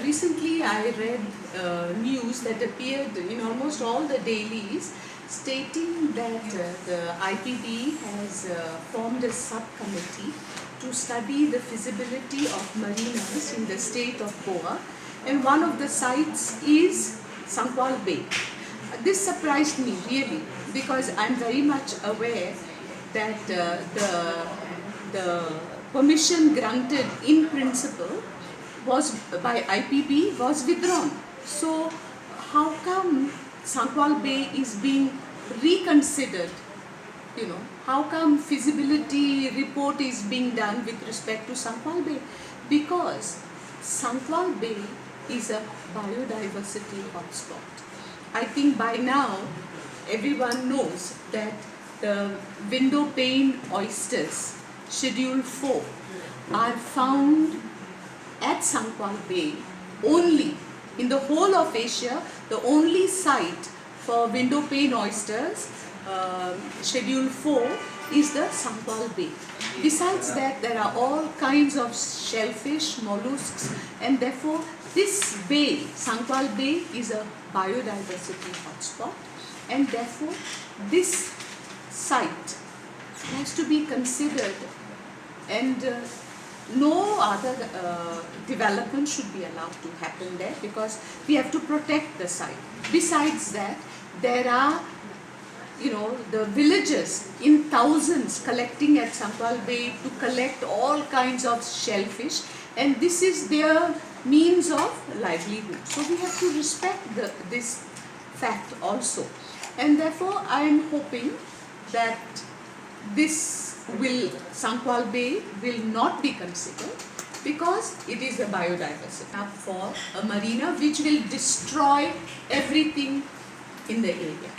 recently I read news that appeared in almost all the dailies stating that the IPB has formed a subcommittee to study the feasibility of marinas in the state of Goa, and one of the sites is Sankwal Bay. This surprised me really, because I'm very much aware that the permission granted in principle was by IPB was withdrawn. So how come Sankwal Bay is being reconsidered? How come feasibility report is being done with respect to Sankwal Bay? Because Sankwal Bay is a biodiversity hotspot. I think by now everyone knows that the window pane oysters, Schedule 4, are found at Sankwal Bay only. In the whole of Asia, the only site for window pane oysters, Schedule 4, is the Sankwal Bay. Besides that, there are all kinds of shellfish, mollusks, and therefore this bay, Sankwal Bay, is a biodiversity hotspot, and therefore this site has to be considered, and no other development should be allowed to happen there, because we have to protect the site. Besides that, there are the villagers in thousands collecting at Sankwal Bay to collect all kinds of shellfish, and this is their means of livelihood. So we have to respect this fact also, and therefore I am hoping that Sankwal Bay will not be considered, because it is a biodiversity for a marina which will destroy everything in the area.